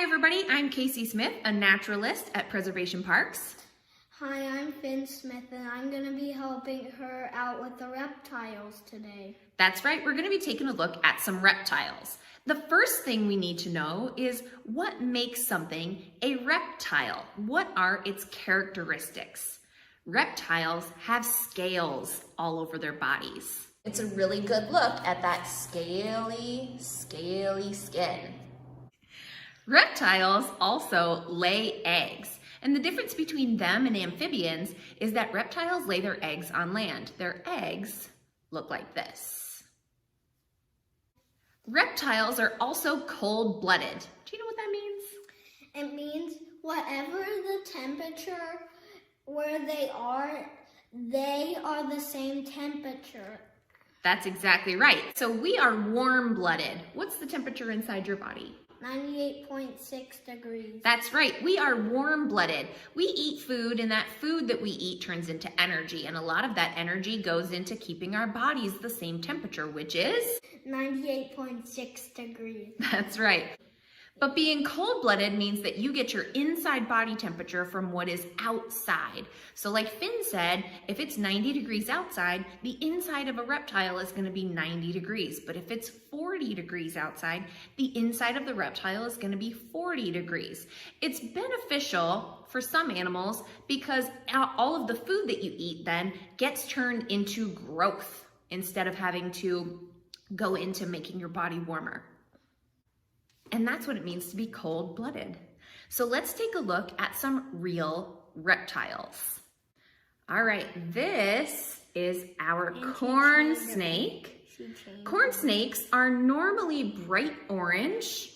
everybody, I'm Casey Smith, a naturalist at Preservation Parks. Hi, I'm Finn Smith, and I'm going to be helping her out with the reptiles today. That's right, we're going to be taking a look at some reptiles. The first thing we need to know is what makes something a reptile? What are its characteristics? Reptiles have scales all over their bodies. It's a really good look at that scaly skin. Reptiles also lay eggs, and the difference between them and amphibians is that reptiles lay their eggs on land. Their eggs look like this. Reptiles are also cold-blooded. Do you know what that means? It means whatever the temperature where they are the same temperature. That's exactly right. So we are warm-blooded. What's the temperature inside your body? 98.6 degrees. That's right, we are warm-blooded. We eat food, and that food that we eat turns into energy, and a lot of that energy goes into keeping our bodies the same temperature, which is? 98.6 degrees. That's right. But being cold-blooded means that you get your inside body temperature from what is outside. So like Finn said, if it's 90 degrees outside, the inside of a reptile is going to be 90 degrees. But if it's 40 degrees outside, the inside of the reptile is going to be 40 degrees. It's beneficial for some animals because all of the food that you eat then gets turned into growth instead of having to go into making your body warmer. And that's what it means to be cold-blooded. So let's take a look at some real reptiles. All right, this is our corn snake. Corn snakes are normally bright orange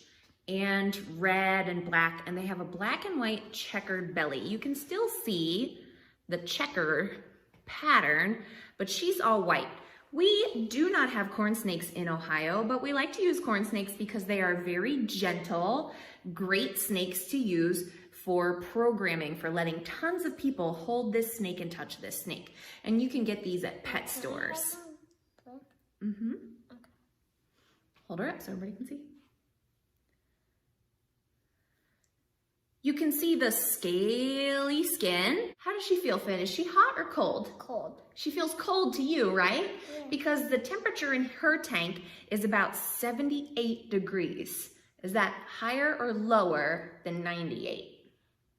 and red and black, and they have a black and white checkered belly. You can still see the checker pattern, but she's all white. We do not have corn snakes in Ohio, but we like to use corn snakes because they are very gentle, great snakes to use for programming, for letting tons of people hold this snake and touch this snake. And you can get these at pet stores. Hold her up so everybody can see. You can see the scaly skin. How does she feel, Finn? Is she hot or cold? Cold. She feels cold to you, right? Yeah. Because the temperature in her tank is about 78 degrees. Is that higher or lower than 98?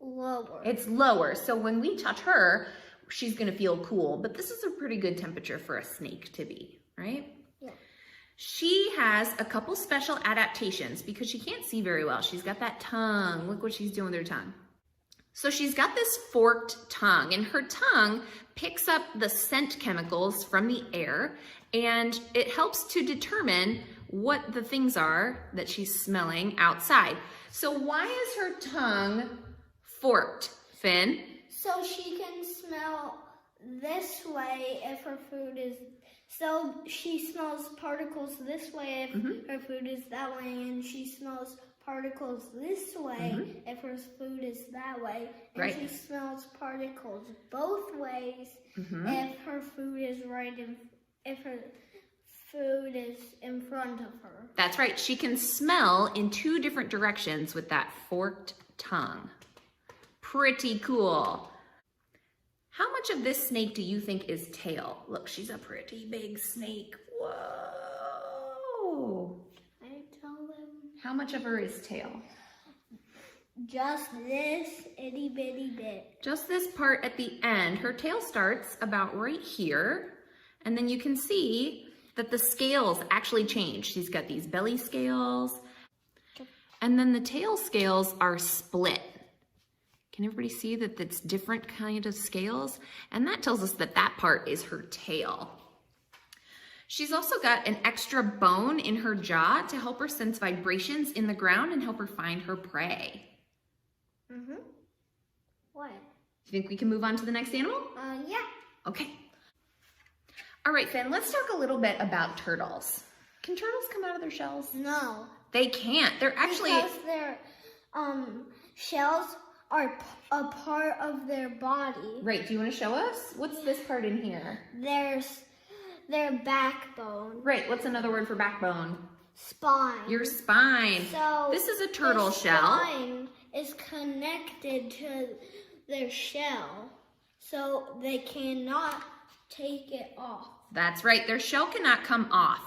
Lower. It's lower. So when we touch her, she's gonna feel cool. But this is a pretty good temperature for a snake to be, right? Yeah. She has a couple special adaptations because she can't see very well. She's got that tongue. Look what she's doing with her tongue. So she's got this forked tongue, and her tongue picks up the scent chemicals from the air, and it helps to determine what the things are that she's smelling outside. So why is her tongue forked, Finn? So she can smell this way if her food is... So she smells particles this way if her food is that way, and she smells particles this way if her food is that way, and she smells particles both ways if her food is if her food is in front of her. That's right. She can smell in two different directions with that forked tongue. Pretty cool. How much of this snake do you think is tail? Look, she's a pretty big snake. Whoa. I tell them. How much of her is tail? Just this itty bitty bit. Just this part at the end. Her tail starts about right here. And then you can see that the scales actually change. She's got these belly scales. And then the tail scales are split. Can everybody see that it's different kind of scales? And that tells us that that part is her tail. She's also got an extra bone in her jaw to help her sense vibrations in the ground and help her find her prey. What? You think we can move on to the next animal? Yeah. Okay. All right, Finn, let's talk a little bit about turtles. Can turtles come out of their shells? No. They can't. They're actually... Because their shells are a part of their body. Right, do you want to show us? What's this part in here? There's their backbone. Right, what's another word for backbone? spine. Your spine. So this is a turtle the shell. spine is connected to their shell, so they cannot take it off. That's right. Their shell cannot come off.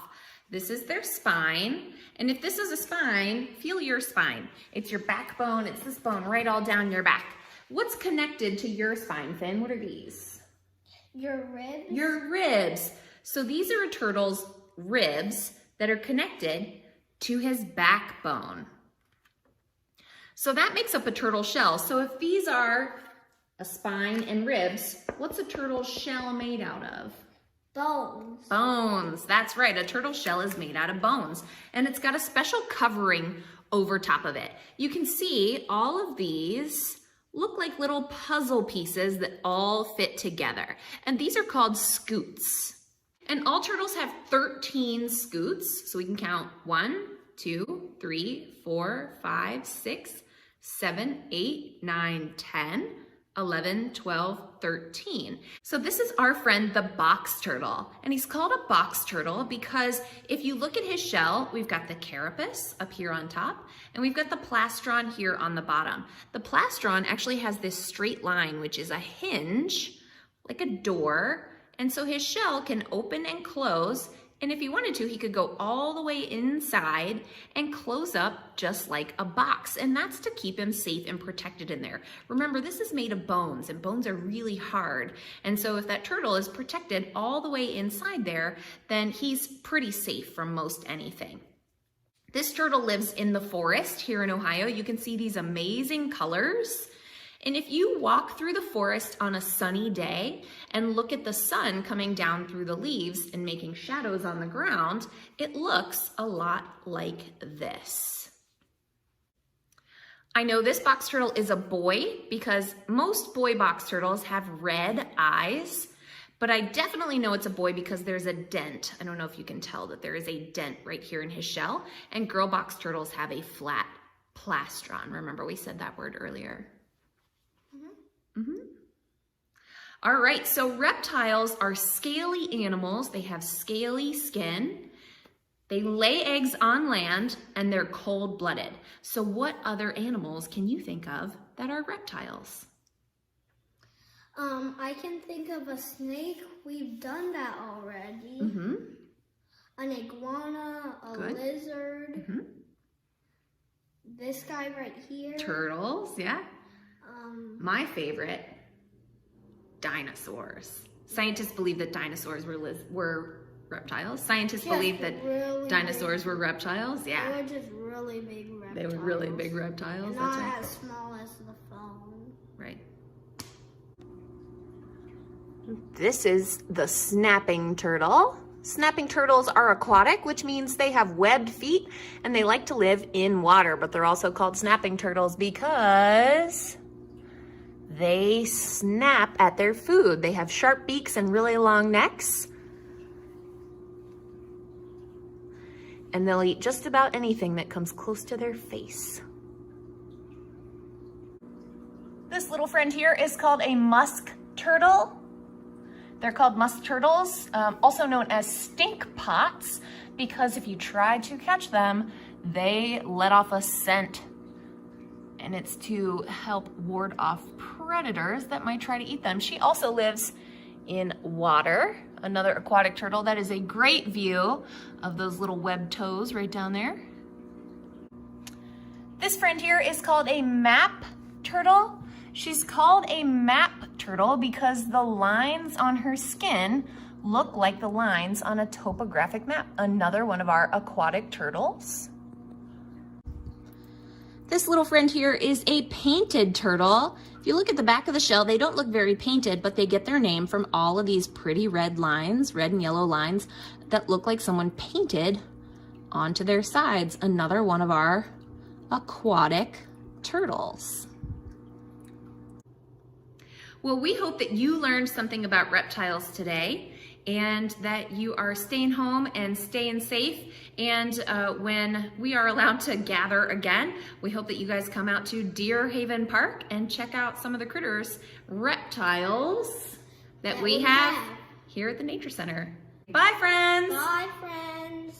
This is their spine. And if this is a spine, feel your spine. It's your backbone. It's this bone right all down your back. What's connected to your spine, Finn? What are these? Your ribs? Your ribs. So these are a turtle's ribs that are connected to his backbone. So that makes up a turtle shell. So if these are a spine and ribs, what's a turtle shell made out of? Bones. Bones. That's right. A turtle shell is made out of bones. And it's got a special covering over top of it. You can see all of these look like little puzzle pieces that all fit together. And these are called scutes. And all turtles have 13 scutes. So we can count 1, 2, 3, 4, 5, 6, 7, 8, 9, 10, 11, 12, 13. So this is our friend, the box turtle. And he's called a box turtle because if you look at his shell, we've got the carapace up here on top, and we've got the plastron here on the bottom. The plastron actually has this straight line, which is a hinge, like a door. And so his shell can open and close. And if he wanted to, he could go all the way inside and close up just like a box. And that's to keep him safe and protected in there. Remember, this is made of bones, and bones are really hard. And so if that turtle is protected all the way inside there, then he's pretty safe from most anything. This turtle lives in the forest here in Ohio. You can see these amazing colors. And if you walk through the forest on a sunny day and look at the sun coming down through the leaves and making shadows on the ground, it looks a lot like this. I know this box turtle is a boy because most boy box turtles have red eyes, but I definitely know it's a boy because there's a dent. I don't know if you can tell that there is a dent right here in his shell. And girl box turtles have a flat plastron. Remember, we said that word earlier. All right, so reptiles are scaly animals. They have scaly skin. They lay eggs on land, and they're cold-blooded. So what other animals can you think of that are reptiles? I can think of a snake. We've done that already. An iguana, a lizard. This guy right here. Turtles, yeah. My favorite, dinosaurs. Scientists believe that dinosaurs were reptiles. Scientists believe that dinosaurs were reptiles. Yeah. They were just really big reptiles. They were really big reptiles. And That's not right. as small as the phone. Right. This is the snapping turtle. Snapping turtles are aquatic, which means they have webbed feet and they like to live in water, but they're also called snapping turtles because they snap at their food. They have sharp beaks and really long necks. And they'll eat just about anything that comes close to their face. This little friend here is called a musk turtle. They're called musk turtles, also known as stink pots, because if you try to catch them, they let off a scent. And it's to help ward off predators that might try to eat them. She also lives in water, another aquatic turtle. That is a great view of those little webbed toes right down there. This friend here is called a map turtle. She's called a map turtle because the lines on her skin look like the lines on a topographic map. Another one of our aquatic turtles. This little friend here is a painted turtle. If you look at the back of the shell, they don't look very painted, but they get their name from all of these pretty red lines, red and yellow lines that look like someone painted onto their sides. Another one of our aquatic turtles. Well, we hope that you learned something about reptiles today and that you are staying home and staying safe. And when we are allowed to gather again, we hope that you guys come out to Deer Haven Park and check out some of the critters, reptiles, that we have here at the Nature Center. Bye, friends. Bye, friends.